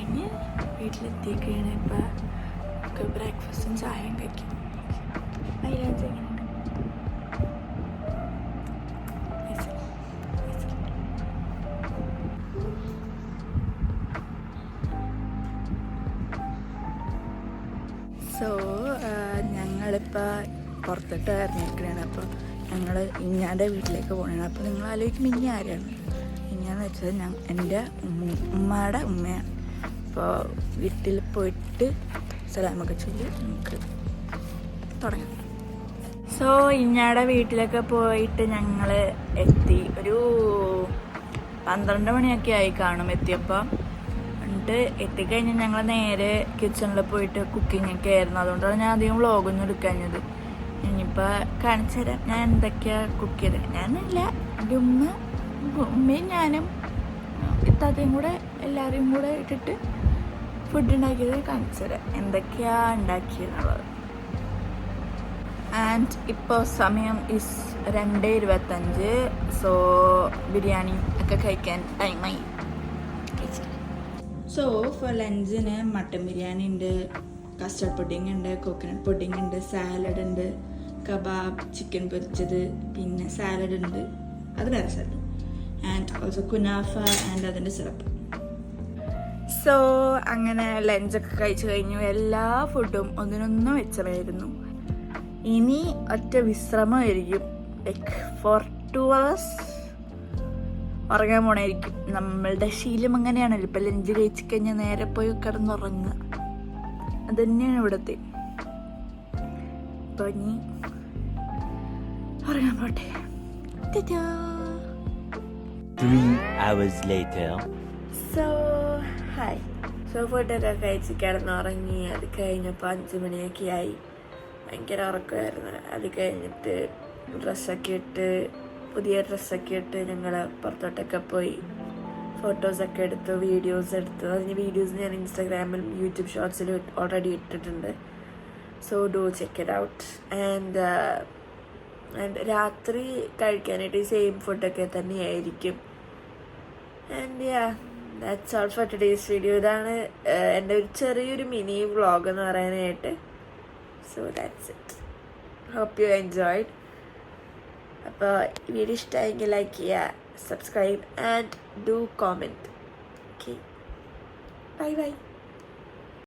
കഴിഞ്ഞ് വീട്ടിലെത്തിയൊക്കെയാണ്. ഇപ്പോൾ നമുക്ക് ബ്രേക്ക്ഫാസ്റ്റും ചായയും കഴിക്കും. മൈലാഞ്ചി എങ്ങനെയുണ്ട്? സോ ഞങ്ങളിപ്പോൾ പുറത്തിട്ട് ഇറങ്ങിയിരിക്കുകയാണ്. അപ്പോൾ ഞങ്ങൾ ഇഞ്ഞാൻ്റെ വീട്ടിലേക്ക് പോകണതാണ്. അപ്പോൾ നിങ്ങൾ ആലോചിക്കും ഇഞ്ഞ ആരാണ്? ഇഞ്ഞാന്ന് വെച്ചാൽ എൻ്റെ ഉമ്മയുടെ ഉമ്മയാണ്. അപ്പോൾ വീട്ടിൽ പോയിട്ട് സലാമൊക്കെ ചൊല്ലി നമുക്ക് തുടങ്ങാം. സോ ഇഞ്ഞാടെ വീട്ടിലൊക്കെ പോയിട്ട് ഞങ്ങൾ എത്തി. ഒരു 12 മണിയൊക്കെ ആയി കാണും എത്തിയപ്പോൾ. എന്നിട്ട് എത്തിക്കഴിഞ്ഞാൽ ഞങ്ങൾ നേരെ കിച്ചണിൽ പോയിട്ട് കുക്കിംഗ് ഒക്കെ ആയിരുന്നു. അതുകൊണ്ടാണ് ഞാൻ അധികം വ്ളോഗൊന്നും എടുക്കാഞ്ഞത്. ഇനിയിപ്പോൾ കാണിച്ചു തരാം ഞാൻ എന്തൊക്കെയാണ് കുക്ക് ചെയ്തത്. ഞാനല്ല, എൻ്റെ ഉമ്മയും ഞാനും ഇത്താത്തയും കൂടെ എല്ലാവരെയും കൂടെ ഇട്ടിട്ട് ഫുഡ് ഉണ്ടാക്കിയത് കാണിച്ചു തരാം എന്തൊക്കെയാണ് ഉണ്ടാക്കിയെന്നുള്ളത്. ആൻഡ് ഇപ്പോൾ സമയം 2:25. സോ ബിരിയാണി ഒക്കെ കഴിക്കാൻ ടൈമായി. സോ ഫോർ ലഞ്ചിന് മട്ടൻ ബിരിയാണി ഉണ്ട്, കസ്റ്റർഡ് പുഡിംഗ് ഉണ്ട്, കോക്കനട്ട് പുഡിംഗ് ഉണ്ട്, സാലഡ് ഉണ്ട്, കബാബ്, ചിക്കൻ പൊരിച്ചത്, പിന്നെ സാലഡ് ഉണ്ട്, അത് വേറെ salad, and also kunafa and അതിൻ്റെ സിറപ്പ്. സോ അങ്ങനെ ലഞ്ചൊക്കെ കഴിച്ചു കഴിഞ്ഞു. എല്ലാ ഫുഡും ഒന്നിനൊന്നും വെച്ചതായിരുന്നു. ഇനി ഒറ്റ വിശ്രമമായിരിക്കും. ലൈക്ക് ഫോർ 2 hours ഉറങ്ങാൻ പോണായിരിക്കും. നമ്മളുടെ ശീലം അങ്ങനെയാണല്ലോ. ഇപ്പം ലഞ്ച് കഴിച്ചു കഴിഞ്ഞാൽ നേരെ പോയി കിടന്നുറങ്ങുക. അത് തന്നെയാണ് ഇവിടുത്തെ. അപ്പോൾ ഇനി ഉറങ്ങാൻ പോട്ടെ. 3 hours later. So hi. So ഫുഡൊക്കെ കഴിച്ച് കിടന്നുറങ്ങി. അത് കഴിഞ്ഞപ്പോൾ 5 മണിയൊക്കെ ആയി. ഭയങ്കര ഉറക്കമായിരുന്നു. അത് കഴിഞ്ഞിട്ട് ഡ്രസ്സൊക്കെ ഇട്ട്, പുതിയ ഡ്രസ്സൊക്കെ ഇട്ട് ഞങ്ങൾ പുറത്തോട്ടൊക്കെ പോയി ഫോട്ടോസൊക്കെ എടുത്തു, വീഡിയോസ് എടുത്തു. അതിന് വീഡിയോസ് ഞാൻ ഇൻസ്റ്റാഗ്രാമിൽ യൂട്യൂബ് ഷോർട്സിൽ ഓൾറെഡി ഇട്ടിട്ടുണ്ട്. So do check it out. And രാത്രി കഴിക്കാനായിട്ട് സെയിം ഫുഡൊക്കെ തന്നെയായിരിക്കും. And yeah, that's all for today's video. ഇതാണ് എൻ്റെ ഒരു ചെറിയൊരു മിനി വ്ളോഗ് എന്ന് പറയാനായിട്ട്. So that's it. Hope you enjoyed. അപ്പോൾ വീഡിയോ ഇഷ്ടമായെങ്കിൽ ലൈക്ക് ചെയ്യുക, subscribe and do comment. Okay, bye by.